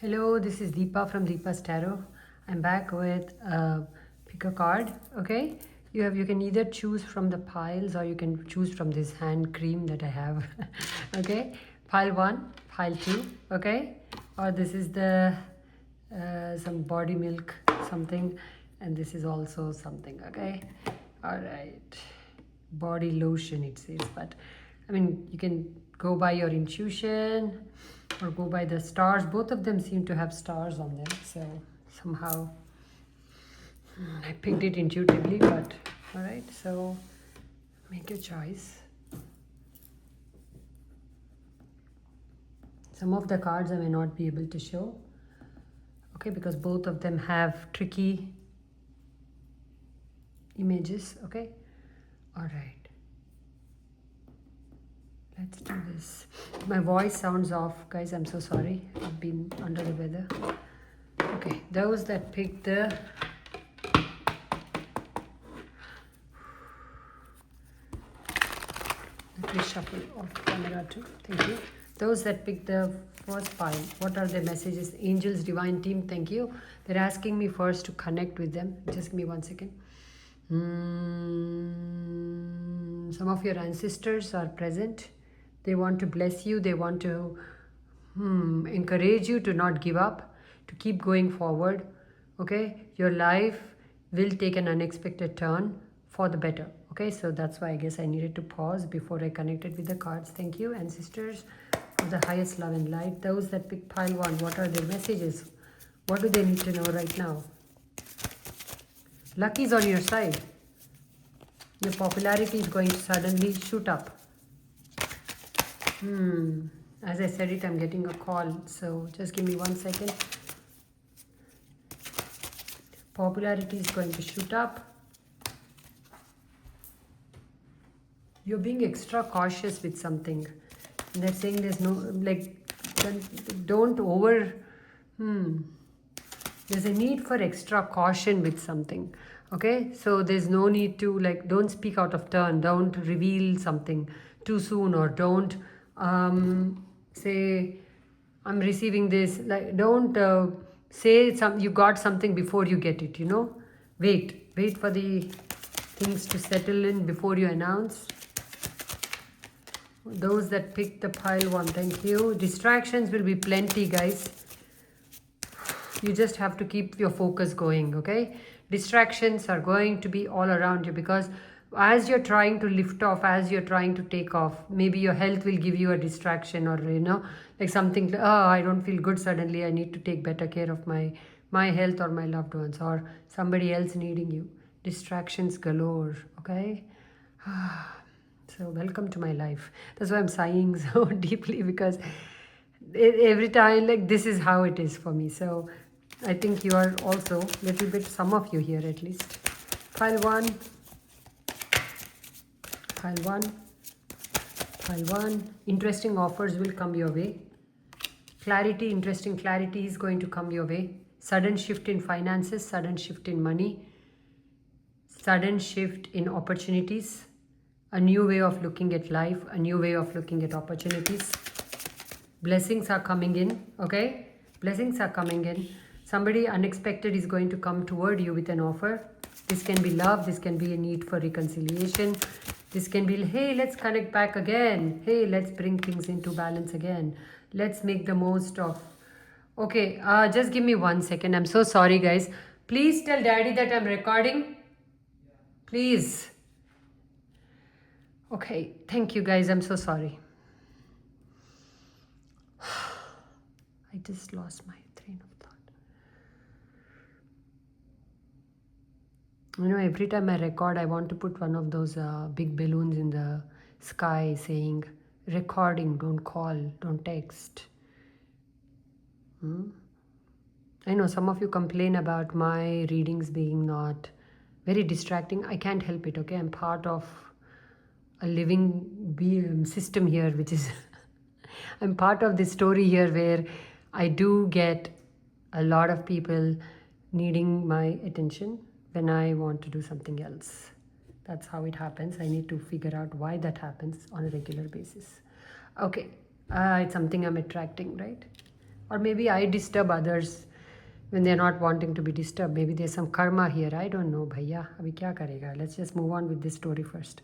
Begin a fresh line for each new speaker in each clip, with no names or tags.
Hello, this is Deepa from Deepa's Tarot. I'm back with pick a card. Okay, you can either choose from the piles or you can choose from this hand cream that I have. Okay, pile one, pile two. Okay, or this is the some body milk something, and this is also something. Okay, all right, body lotion it says, but I mean you can go by your intuition or go by the stars. Both of them seem to have stars on them, so somehow I picked it intuitively. But all right, so make your choice. Some of the cards I may not be able to show, okay, because both of them have tricky images. Okay, all right, let's do this. My voice sounds off, guys. I'm so sorry. I've been under the weather. Okay, those that picked the please shuffle off camera too. Thank you. Those that picked the first pile, what are the messages? Angels, divine team, thank you. They're asking me first to connect with them. Just give me 1 second. Some of your ancestors are present. They want to bless you. They want to encourage you to not give up, to keep going forward. Okay, your life will take an unexpected turn for the better. Okay, so that's why I guess I needed to pause before I connected with the cards. Thank you, ancestors, for the highest love and light. Those that pick pile one, what are their messages? What do they need to know right now? Luck is on your side. Your popularity is going to suddenly shoot up. As I said it, I'm getting a call, so just give me 1 second. Popularity is going to shoot up. You're being extra cautious with something. And they're saying there's no, like, don't over, there's a need for extra caution with something. Okay, so there's no need to, like, don't speak out of turn, don't reveal something too soon, or don't say I'm receiving this, like, don't say you got something before you get it, wait for the things to settle in before you announce. Those that picked the pile one, thank you. Distractions will be plenty, guys. You just have to keep your focus going. Okay, distractions are going to be all around you, because as you're trying to lift off, as you're trying to take off, maybe your health will give you a distraction, or like something, oh, I don't feel good suddenly, I need to take better care of my health or my loved ones, or somebody else needing you. Distractions galore. Okay, so welcome to my life. That's why I'm sighing so deeply, because every time, like, this is how it is for me. So I think you are also a little bit, some of you here at least. Pile one, pile one, pile one. Interesting offers will come your way. Clarity, interesting clarity is going to come your way. Sudden shift in finances, sudden shift in money, sudden shift in opportunities, a new way of looking at life, a new way of looking at opportunities. Blessings are coming in. Okay, blessings are coming in. Somebody unexpected is going to come toward you with an offer. This can be love, this can be a need for reconciliation, this can be, hey, let's connect back again, hey, let's bring things into balance again, let's make the most of. Okay, just give me 1 second. I'm so sorry, guys. Please tell daddy that I'm recording, please. Okay, thank you, guys. I'm so sorry. I just lost my train of thought. Every time I record, I want to put one of those big balloons in the sky saying, recording, don't call, don't text. I know some of you complain about my readings being not very distracting. I can't help it, okay? I'm part of a living system here, which is, I'm part of this story here where I do get a lot of people needing my attention when I want to do something else. That's how it happens. I need to figure out why that happens on a regular basis. Okay, it's something I'm attracting, right? or maybe I disturb others when they're not wanting to be disturbed. Maybe there's some karma here. I don't know, bhaiya. Abhi kya karega? Let's just move on with this story first.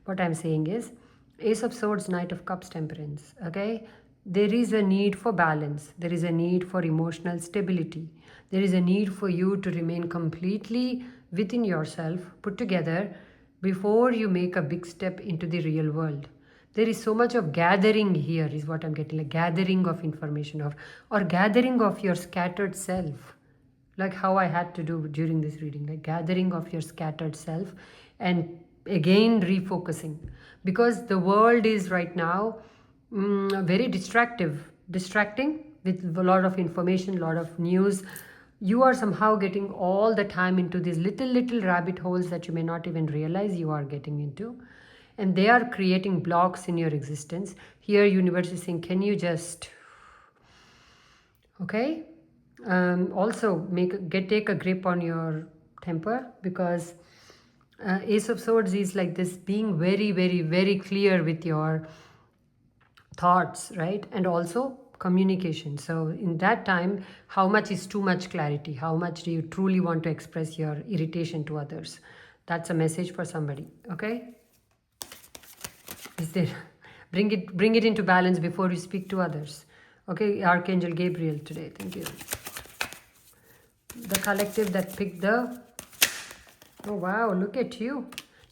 What I'm saying is, Ace of Swords, Knight of Cups, Temperance. Okay, there is a need for balance. There is a need for emotional stability. There is a need for you to remain completely within yourself, put together, before you make a big step into the real world. There is so much of gathering here, is what I'm getting, like gathering of information of, or gathering of your scattered self, like how I had to do during this reading, like gathering of your scattered self and again refocusing, because the world is right now very distracting with a lot of information, a lot of news. You are somehow getting all the time into these little rabbit holes that you may not even realize you are getting into, and they are creating blocks in your existence. Here universe is saying, can you just, okay, also take a grip on your temper, because Ace of Swords is like this, being very clear with your thoughts, right? And also communication. So in that time, how much is too much clarity? How much do you truly want to express your irritation to others? That's a message for somebody. Okay, is there, bring it into balance before you speak to others. Okay, Archangel Gabriel today, thank you. The collective that picked the, oh wow, look at you.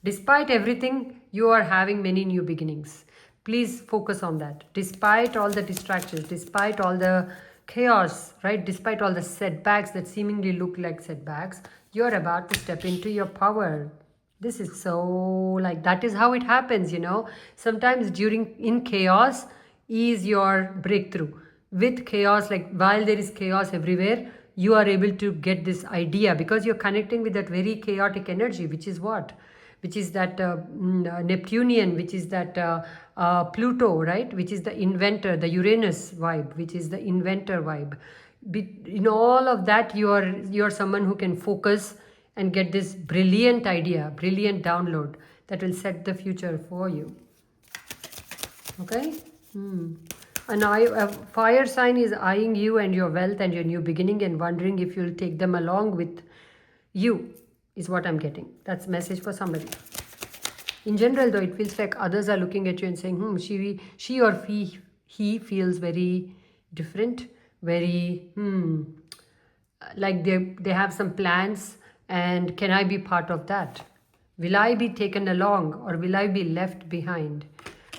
Despite everything, you are having many new beginnings. Please focus on that. Despite all the distractions, despite all the chaos, right? Despite all the setbacks that seemingly look like setbacks, you're about to step into your power. This is so, like, that is how it happens, you know. Sometimes in chaos is your breakthrough. With chaos, like while there is chaos everywhere, you are able to get this idea, because you're connecting with that very chaotic energy, which is what? Which is that Neptunian, which is that Pluto, right? Which is the inventor, the Uranus vibe, which is the inventor vibe. In all of that, you're someone who can focus and get this brilliant idea, brilliant download that will set the future for you. Okay? A fire sign is eyeing you and your wealth and your new beginning and wondering if you'll take them along with you, is what I'm getting. That's a message for somebody. In general, though, it feels like others are looking at you and saying, she or he feels very different, very, like they have some plans, and can I be part of that? Will I be taken along, or will I be left behind?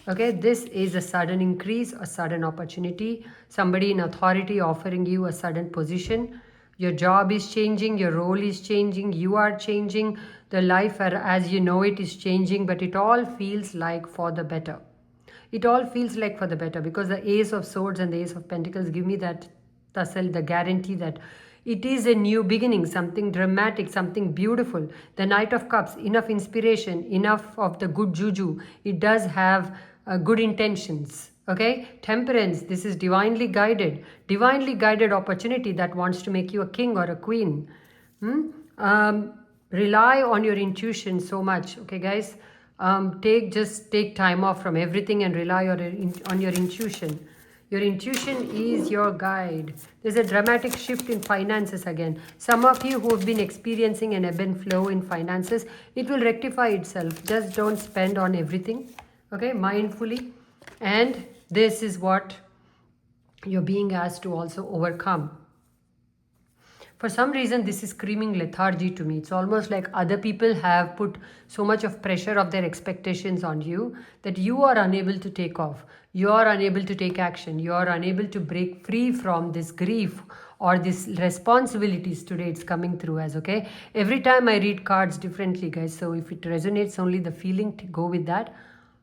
Okay, this is a sudden increase, a sudden opportunity, somebody in authority offering you a sudden position. Your job is changing, your role is changing, you are changing, the life as you know it is changing, but it all feels like for the better. It all feels like for the better, because the Ace of Swords and the Ace of Pentacles give me that tussle, the guarantee that it is a new beginning, something dramatic, something beautiful. The Knight of Cups, enough inspiration, enough of the good juju. It does have good intentions. Okay, Temperance, this is divinely guided opportunity that wants to make you a king or a queen. Rely on your intuition so much. Okay, guys, just take time off from everything and rely on your intuition. Your intuition is your guide. There's a dramatic shift in finances again. Some of you who have been experiencing an ebb and flow in finances, it will rectify itself. Just don't spend on everything, okay, mindfully. And this is what you're being asked to also overcome. For some reason, this is screaming lethargy to me. It's almost like other people have put so much of pressure of their expectations on you that you are unable to take off. You are unable to take action. You are unable to break free from this grief or these responsibilities. Today it's coming through as, okay? Every time I read cards differently, guys. So if it resonates only the feeling, to go with that.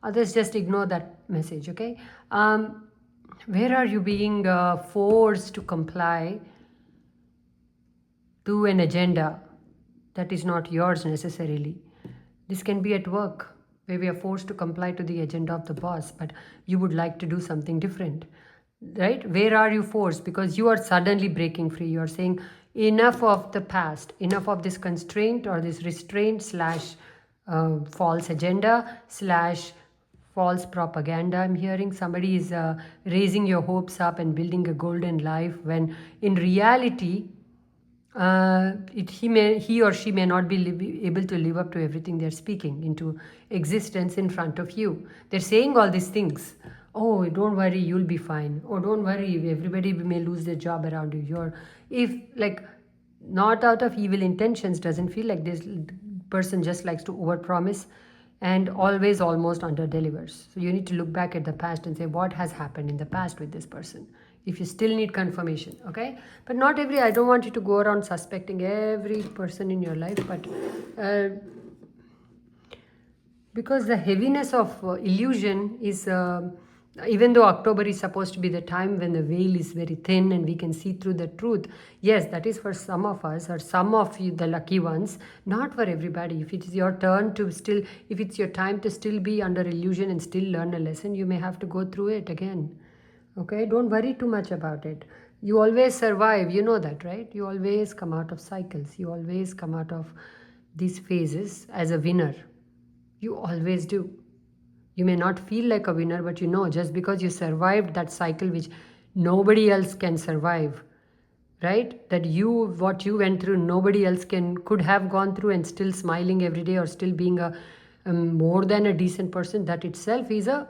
Others just ignore that message, okay? Where are you being forced to comply to an agenda that is not yours necessarily? This can be at work, where we are forced to comply to the agenda of the boss, but you would like to do something different, right? Where are you forced? Because you are suddenly breaking free. You are saying, enough of the past, enough of this constraint or this restraint slash false agenda slash false propaganda I'm hearing. Somebody is raising your hopes up and building a golden life, when in reality he or she may not be able to live up to everything they're speaking into existence in front of you. They're saying all these things. Oh, don't worry, you'll be fine. Oh, don't worry, everybody may lose their job around you. You're, if like, not out of evil intentions, doesn't feel like this person just likes to overpromise and always almost under delivers. So you need to look back at the past and say what has happened in the past with this person, if you still need confirmation. Okay, but not every, I don't want you to go around suspecting every person in your life, but because the heaviness of illusion is even though October is supposed to be the time when the veil is very thin and we can see through the truth, yes, that is for some of us or some of you, the lucky ones, not for everybody. If it is your turn to still, if it's your time to still be under illusion and still learn a lesson, you may have to go through it again. Okay, don't worry too much about it. You always survive, you know that, right? You always come out of cycles, you always come out of these phases as a winner. You always do. You may not feel like a winner, but you know, just because you survived that cycle which nobody else can survive, right? That you, what you went through, nobody else could have gone through, and still smiling every day or still being a more than a decent person, that itself is a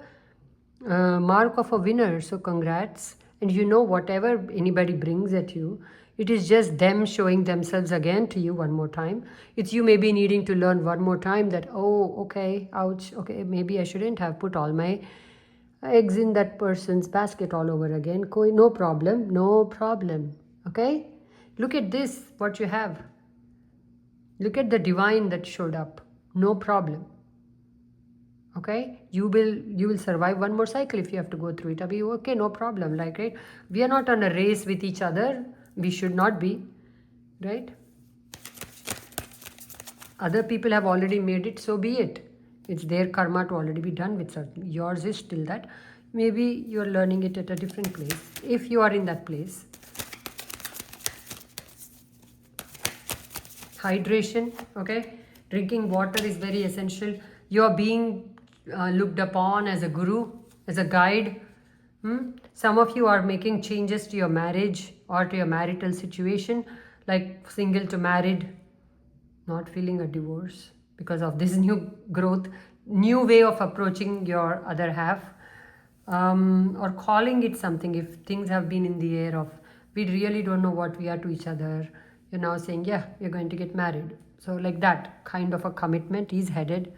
mark of a winner. So congrats. And you know, whatever anybody brings at you, it is just them showing themselves again to you one more time. It's you maybe needing to learn one more time that, oh, okay, ouch, okay, maybe I shouldn't have put all my eggs in that person's basket all over again. No problem, no problem. Okay, look at this, what you have. Look at the divine that showed up. No problem. Okay, you will survive one more cycle if you have to go through it. Abhi, okay, no problem. Like, right, we are not on a race with each other. We should not be, right? Other people have already made it, so be it. It's their karma to already be done with. Certain, yours is still that. Maybe you're learning it at a different place, if you are in that place. Hydration, okay, drinking water is very essential. You're being looked upon as a guru, as a guide. Some of you are making changes to your marriage or to your marital situation, like single to married, not feeling a divorce because of this new growth, new way of approaching your other half, or calling it something. If things have been in the air of, we really don't know what we are to each other, you're now saying, yeah, we're going to get married. So like that kind of a commitment is headed.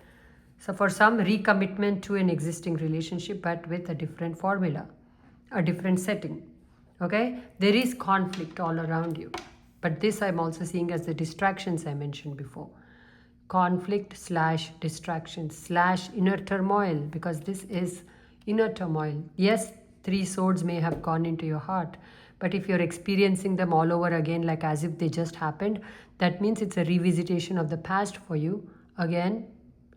So for some, recommitment to an existing relationship, but with a different formula, a different setting. Okay, there is conflict all around you, but this I'm also seeing as the distractions I mentioned before. Conflict / distractions / inner turmoil, because this is inner turmoil. Yes, 3 swords may have gone into your heart, but if you're experiencing them all over again like as if they just happened, that means it's a revisitation of the past for you. Again,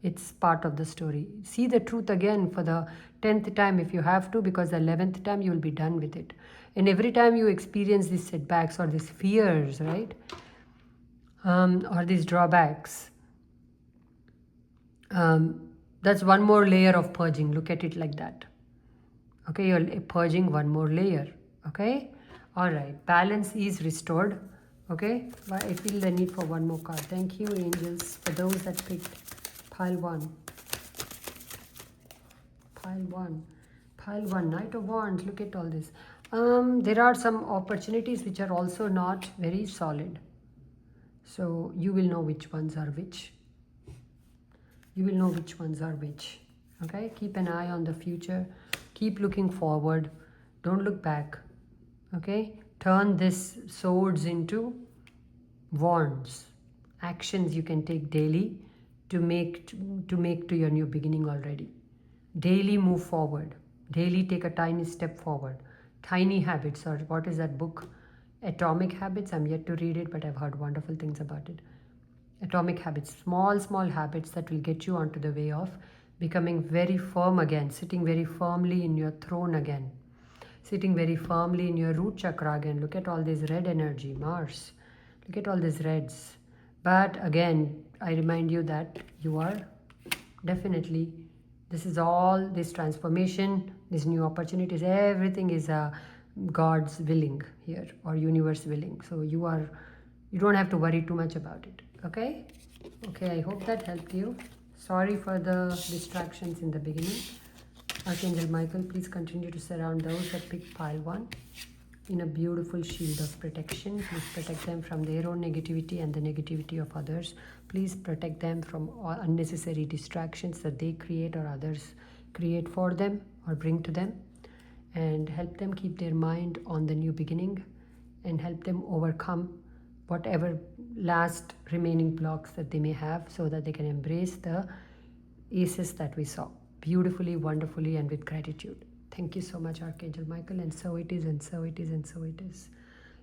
it's part of the story. See the truth again for the 10th time if you have to, because the 11th time you will be done with it. And every time you experience these setbacks or these fears, right, or these drawbacks, that's one more layer of purging. Look at it like that. Okay, you're purging one more layer. Okay, all right, balance is restored. Okay, I feel the need for one more card. Thank you, angels, for those that picked pile 1. Pile 1, Knight of Wands. Look at all this. There are some opportunities which are also not very solid, so you will know which ones are which. You will know which ones are which. Okay, keep an eye on the future, keep looking forward, don't look back. Okay, turn this swords into wands, actions you can take daily to make to your new beginning already. Daily move forward, daily take a tiny step forward. Tiny habits, or what is that book, Atomic Habits? I'm yet to read it, but I've heard wonderful things about it. Atomic habits, small habits that will get you onto the way of becoming very firm again, sitting very firmly in your throne again, sitting very firmly in your root chakra again. Look at all this red energy, Mars. Look at all these reds. But again, I remind you that you are definitely This is all, this transformation, these new opportunities, everything is God's willing here, or universe willing. So you don't have to worry too much about it. Okay. I hope that helped you. Sorry for the distractions in the beginning. Archangel Michael, please continue to surround those that pick pile 1 in a beautiful shield of protection. Please protect them from their own negativity and the negativity of others. Please protect them from all unnecessary distractions that they create or others create for them or bring to them, and help them keep their mind on the new beginning, and help them overcome whatever last remaining blocks that they may have, so that they can embrace the aces that we saw beautifully, wonderfully, and with gratitude. Thank you so much, Archangel Michael. And so it is, and so it is, and so it is.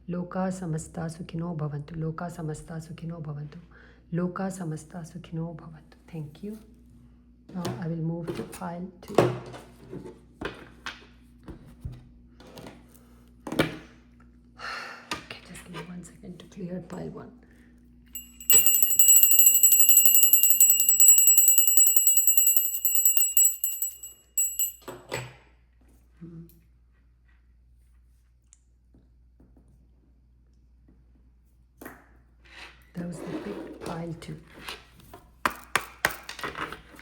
Loka samasta sukhino bhavantu. Loka samasta sukhino bhavantu. Loka samasta sukhino bhavantu. Thank you. Now I will move to pile 2. Okay, just give me 1 second to clear pile 1. Those that picked pile 2.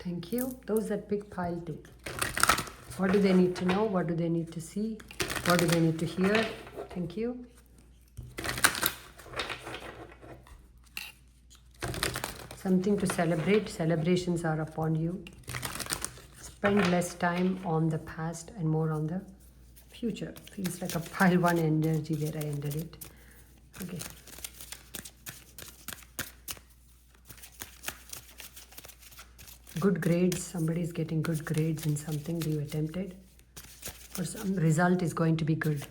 Thank you. Those that picked pile 2. What do they need to know? What do they need to see? What do they need to hear? Thank you. Something to celebrate. Celebrations are upon you. Spend less time on the past and more on the future. Feels like a pile 1 energy where I ended it. Okay. Good grades. Somebody is getting good grades in something you attempted, or some result is going to be good.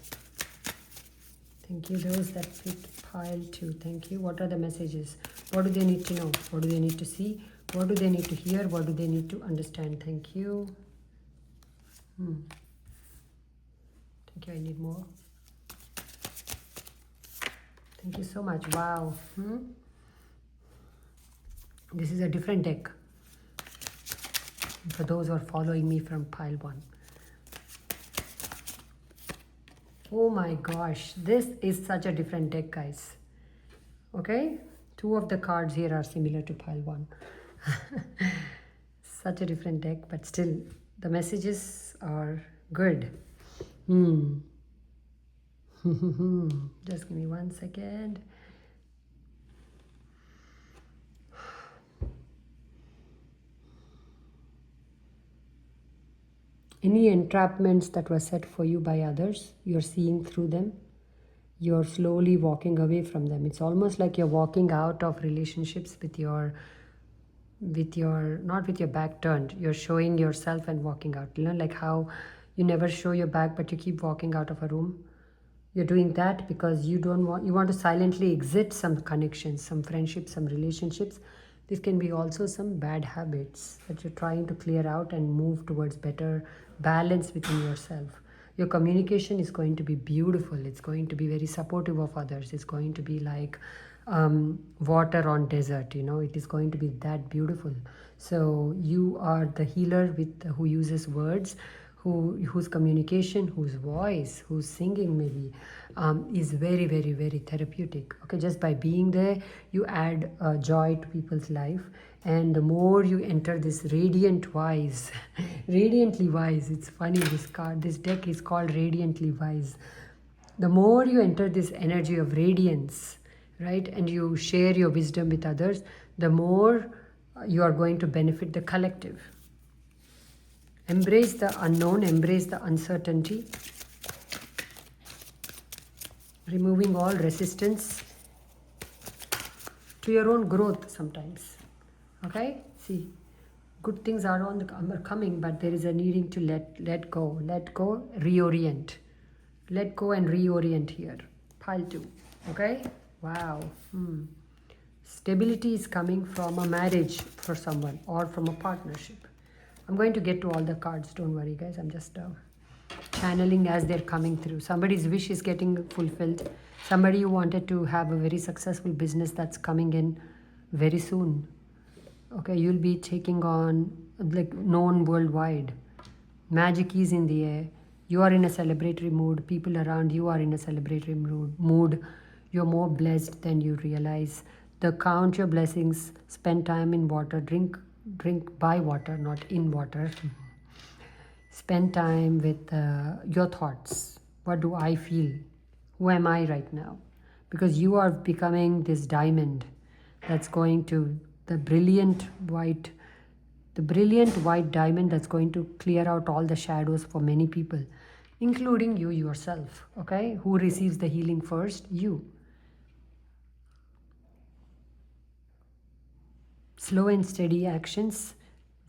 Thank you. Those that picked pile 2. Thank you. What are the messages? What do they need to know? What do they need to see? What do they need to hear? What do they need to understand? Thank you. Thank you. I need more. Thank you so much. Wow. This is a different deck. For those who are following me from pile 1. Oh my gosh. This is such a different deck, guys. Okay. 2 of the cards here are similar to pile 1. Such a different deck, but still the messages are good. Just give me 1 second. Any entrapments that were set for you by others, you're seeing through them. You're slowly walking away from them. It's almost like you're walking out of relationships with your not with your back turned. You're showing yourself and walking out. You know, like how you never show your back, but you keep walking out of a room. You're doing that because you want to silently exit some connections, some friendships, some relationships. This can be also some bad habits that you're trying to clear out and move towards better balance within yourself. Your communication is going to be beautiful. It's going to be very supportive of others. It's going to be like water on desert, you know. It is going to be that beautiful. So you are the healer who uses words, whose communication, whose voice, whose singing maybe is very, very, very therapeutic. Okay, just by being there, you add joy to people's life. And the more you enter this radiant wise, radiantly wise, it's funny, this deck is called Radiantly Wise. The more you enter this energy of radiance, right, and you share your wisdom with others, the more you are going to benefit the collective. Embrace the unknown, embrace the uncertainty, removing all resistance to your own growth sometimes. Okay, see, good things are coming, but there is a needing to let go, reorient. Let go and reorient here. Pile 2. Okay, wow. Stability is coming from a marriage for someone or from a partnership. I'm going to get to all the cards. Don't worry, guys. I'm just channeling as they're coming through. Somebody's wish is getting fulfilled. Somebody who wanted to have a very successful business that's coming in very soon. Okay, you'll be taking on like known worldwide. Magic is in the air. You are in a celebratory mood. People around you are in a celebratory mood. You're more blessed than you realize. The count your blessings. Spend time in water. Drink by water, not in water. Spend time with your thoughts. What do I feel? Who am I right now? Because you are becoming this diamond that's going to the brilliant white diamond that's going to clear out all the shadows for many people, including you yourself. Okay, who receives the healing first? You. Slow and steady actions,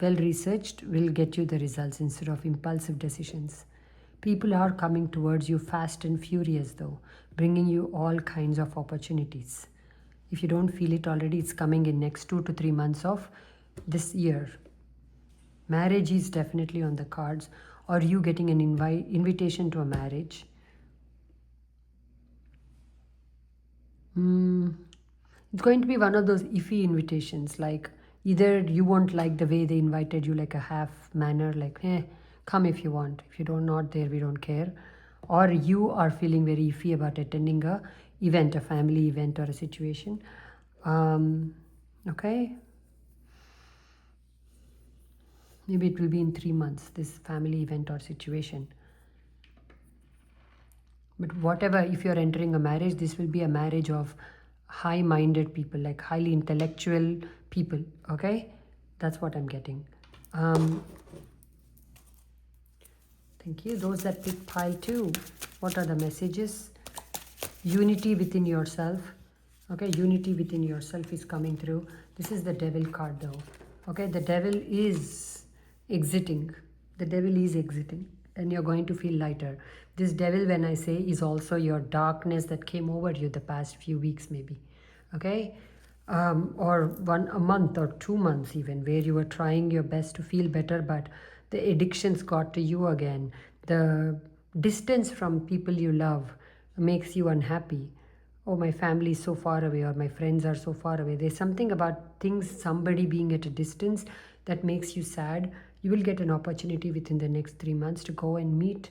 well researched, will get you the results instead of impulsive decisions. People are coming towards you fast and furious, though, bringing you all kinds of opportunities. If you don't feel it already, it's coming in next 2 to 3 months of this year. Marriage is definitely on the cards, or you getting an invitation to a marriage. It's going to be one of those iffy invitations, like either you won't like the way they invited you, like a half manner, like, come if you want. If you don't not there, we don't care. Or you are feeling very iffy about attending a event, a family event or a situation. Okay. Maybe it will be in 3 months, this family event or situation. But whatever, if you're entering a marriage, this will be a marriage of high-minded people, like highly intellectual people. Okay, that's what I'm getting. Thank you. Those that pick pile 2, what are the messages? Unity within yourself. Okay, unity within yourself is coming through. This is the devil card though. Okay, the devil is exiting. The devil is exiting and you're going to feel lighter. This devil, when I say, is also your darkness that came over you the past few weeks maybe. Okay, or a month or 2 months even, where you were trying your best to feel better, but the addictions got to you again. The distance from people you love makes you unhappy. Oh, my family is so far away, or my friends are so far away. There's something about somebody being at a distance that makes you sad. You will get an opportunity within the next 3 months to go and meet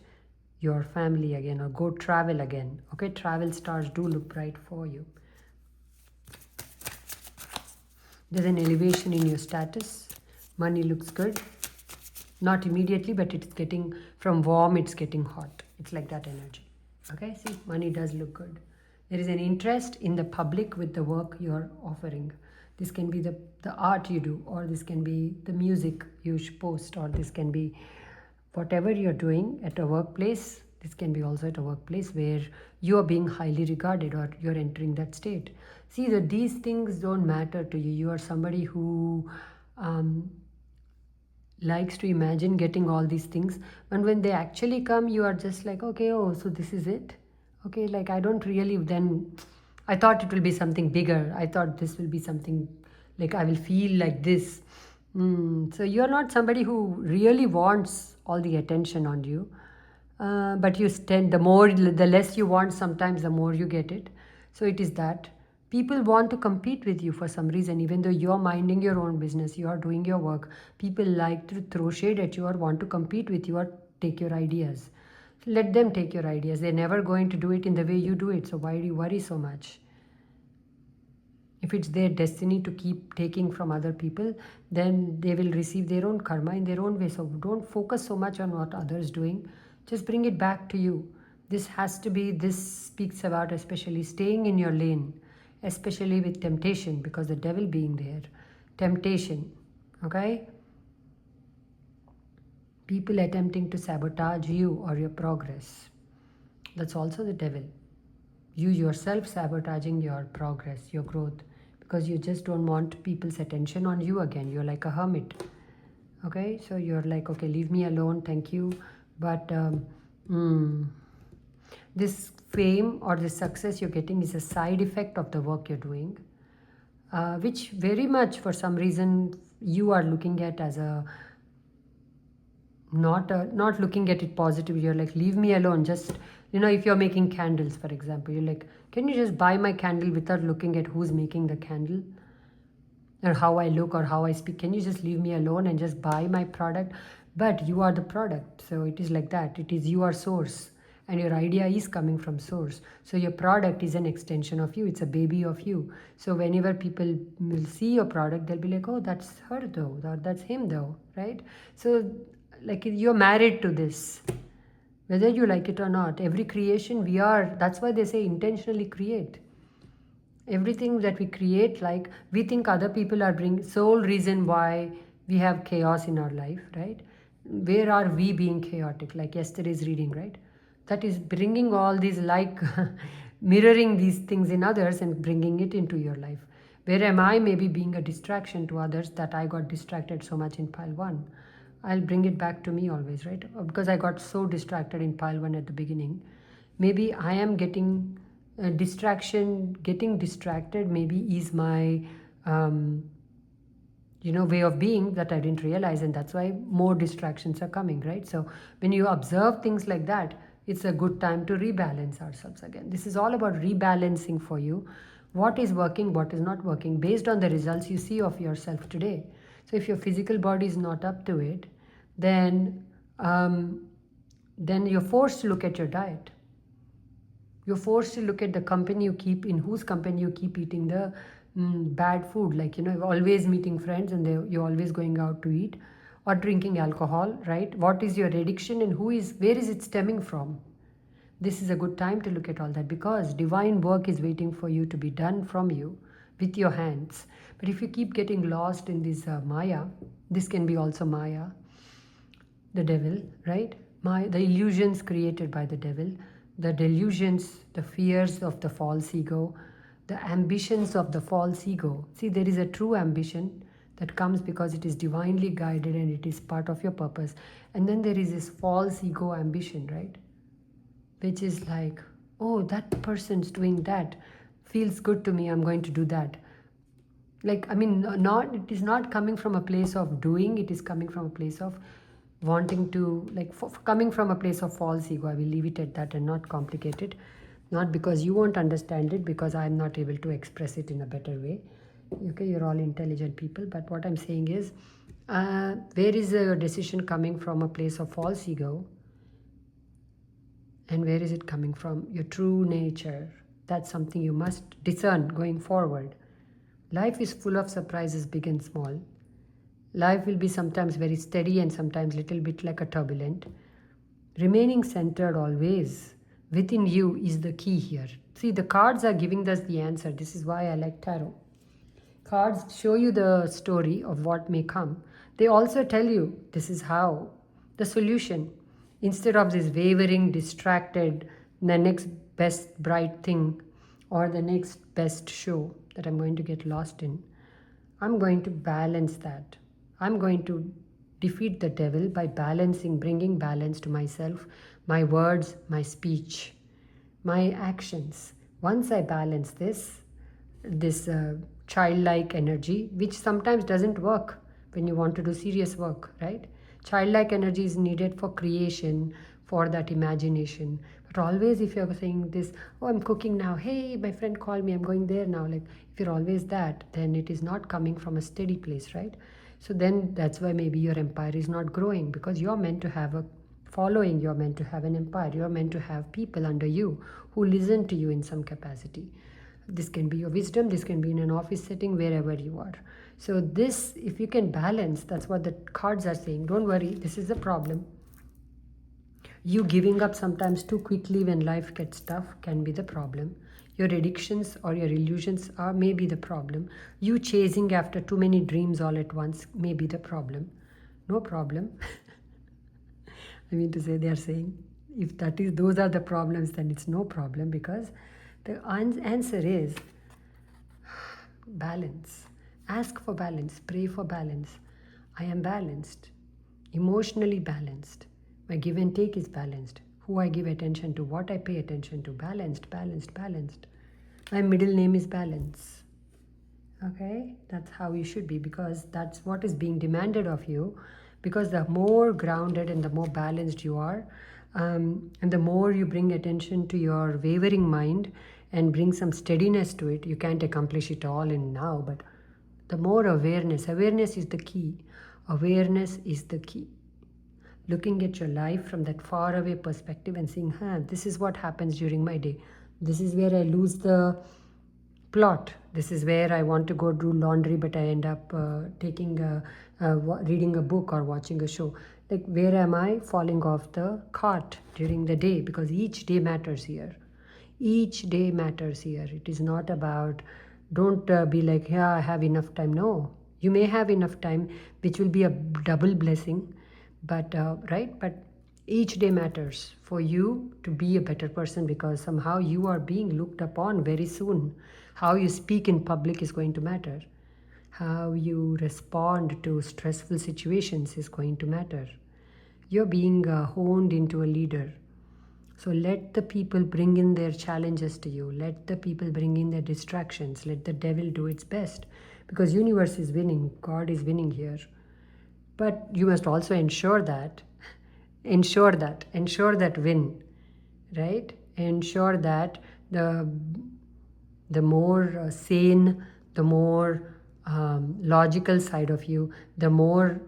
your family again, or go travel again. Okay, travel stars do look bright for you. There's an elevation in your status. Money looks good. Not immediately, but it's getting from warm, it's getting hot. It's like that energy. Okay, see, money does look good. There is an interest in the public with the work you're offering. This can be the art you do, or this can be the music you post, or this can be whatever you're doing at a workplace. This can be also at a workplace where you are being highly regarded, or you're entering that state. See that these things don't matter to you. You are somebody who likes to imagine getting all these things, and when they actually come, you are just like, okay, oh, so this is it. Okay, like I don't really, then I thought it will be something bigger. I thought this will be something like I will feel like this. So you're not somebody who really wants all the attention on you, but you tend, the less you want, sometimes the more you get it. So it is that people want to compete with you for some reason, even though you're minding your own business, you are doing your work. People like to throw shade at you, or want to compete with you, or take your ideas. Let them take your ideas. They're never going to do it in the way you do it. So why do you worry so much? If it's their destiny to keep taking from other people, then they will receive their own karma in their own way. So don't focus so much on what others doing. Just bring it back to you. This speaks about especially staying in your lane, especially with temptation, because the devil being there. Temptation, okay? People attempting to sabotage you or your progress. That's also the devil. You yourself sabotaging your progress, your growth, because you just don't want people's attention on you again. You're like a hermit. Okay, so you're like, okay, leave me alone, thank you. But this fame or this success you're getting is a side effect of the work you're doing, which very much for some reason you are looking at as a not looking at it positively. You're like, leave me alone. Just, if you're making candles, for example, you're like, can you just buy my candle without looking at who's making the candle? or how I look or how I speak. Can you just leave me alone and just buy my product? But you are the product. So it is like that. It is you are source and your idea is coming from source. So your product is an extension of you. It's a baby of you. So whenever people will see your product, they'll be like, oh, that's her though, that's him though, right? So like you're married to this, whether you like it or not. Every creation we are, that's why they say intentionally create. Everything that we create, like we think other people are bringing, sole reason why we have chaos in our life, right? Where are we being chaotic, like yesterday's reading, right? That is bringing all these, like mirroring these things in others and bringing it into your life. Where am I maybe being a distraction to others, that I got distracted so much in pile 1? I'll bring it back to me always, right? Because I got so distracted in pile 1 at the beginning. Maybe I am getting distraction, getting distracted maybe is my way of being that I didn't realize, and that's why more distractions are coming, right? So when you observe things like that, it's a good time to rebalance ourselves again. This is all about rebalancing for you. What is working, what is not working, based on the results you see of yourself today. So if your physical body is not up to it, then you're forced to look at your diet. You're forced to look at the company you keep, in whose company you keep eating the bad food. Like, you're always meeting friends and you're always going out to eat or drinking alcohol, right? What is your addiction and where is it stemming from? This is a good time to look at all that, because divine work is waiting for you to be done from you with your hands. But if you keep getting lost in this Maya, this can be also Maya, the devil, right? The illusions created by the devil, the delusions, the fears of the false ego, the ambitions of the false ego. See, there is a true ambition that comes because it is divinely guided and it is part of your purpose. And then there is this false ego ambition, right? Which is like, oh, that person's doing that, feels good to me, I'm going to do that. Like, I mean, it is not coming from a place of doing, it is coming from a place of wanting to, like, coming from a place of false ego. I will leave it at that and not complicate it. Not because you won't understand it, because I'm not able to express it in a better way. Okay, you're all intelligent people, but what I'm saying is, where is your decision coming from a place of false ego? And where is it coming from? Your true nature. That's something you must discern going forward. Life is full of surprises, big and small. Life will be sometimes very steady and sometimes little bit like a turbulent. Remaining centered always within you is the key here. See, the cards are giving us the answer. This is why I like tarot. Cards show you the story of what may come. They also tell you this is how, the solution. Instead of this wavering, distracted, the next best bright thing or the next best show that I'm going to get lost in, I'm going to balance that. I'm going to defeat the devil by bringing balance to myself, my words, my speech, my actions. Once I balance this childlike energy, which sometimes doesn't work when you want to do serious work, right? Childlike energy is needed for creation, for that imagination. But always if you're saying this, oh, I'm cooking now, hey, my friend called me, I'm going there now. Like, if you're always that, then it is not coming from a steady place, right? So then that's why maybe your empire is not growing, because you're meant to have a following, you're meant to have an empire, you're meant to have people under you who listen to you in some capacity. This can be your wisdom, this can be in an office setting, wherever you are. So this, if you can balance, that's what the cards are saying. Don't worry, this is the problem. You giving up sometimes too quickly when life gets tough can be the problem. Your addictions or your illusions are maybe the problem. You chasing after too many dreams all at once may be the problem. No problem. I mean to say, they are saying, if those are the problems, then it's no problem, because the answer is balance. Ask for balance, pray for balance. I am balanced, emotionally balanced. My give and take is balanced. Who I give attention to, what I pay attention to, balanced, balanced, balanced. My middle name is Balance. Okay, that's how you should be, because that's what is being demanded of you. Because the more grounded and the more balanced you are, and the more you bring attention to your wavering mind and bring some steadiness to it, you can't accomplish it all in now, but The more awareness. Awareness is the key. Awareness is the key. Looking at your life from that far away perspective and seeing, this is what happens during my day. This is where I lose the plot. This is where I want to go do laundry, but I end up reading a book or watching a show. Like, where am I falling off the cart during the day? Because each day matters here. Each day matters here. It is not about, don't be like, yeah, I have enough time. No, you may have enough time, which will be a double blessing. But but each day matters for you to be a better person, because somehow you are being looked upon very soon. How you speak in public is going to matter. How you respond to stressful situations is going to matter. You're being honed into a leader. So let the people bring in their challenges to you. Let the people bring in their distractions. Let the devil do its best, because universe is winning. God is winning here. But you must also ensure that win, right? Ensure that the more sane, the more logical side of you, the more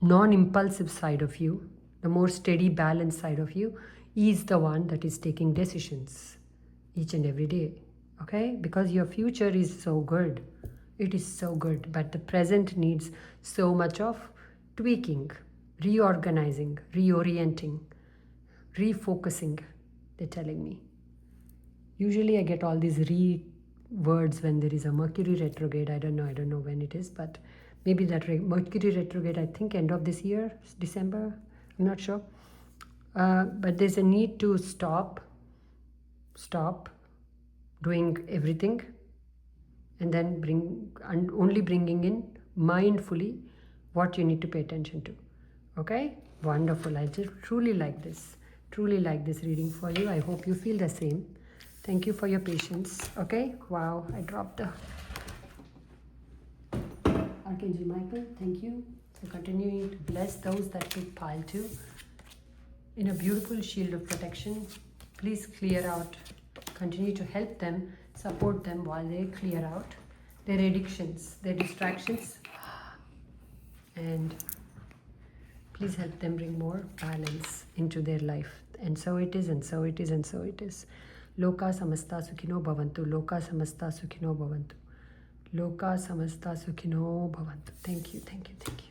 non-impulsive side of you, the more steady, balanced side of you is the one that is taking decisions each and every day. Okay? Because your future is so good. It is so good. But the present needs so much of tweaking, reorganizing, reorienting, refocusing, they're telling me. Usually I get all these words when there is a Mercury retrograde. I don't know when it is, but maybe that Mercury retrograde, I think end of this year, December, I'm not sure. But there's a need to stop doing everything, and then only bringing in mindfully what you need to pay attention to. Okay? Wonderful. I just truly like this reading for you. I hope you feel the same. Thank you for your patience. Okay? Wow, I dropped the Archangel Michael. Thank you for continuing to bless those that took pile 2 in a beautiful shield of protection. Please clear out, continue to help them, support them while they clear out their addictions, their distractions, and please help them bring more balance into their life. And so it is, and so it is, and so it is. Loka samasta sukhino bhavantu. Loka samasta sukhino bhavantu. Loka samasta sukhino bhavantu. Thank you, thank you, thank you.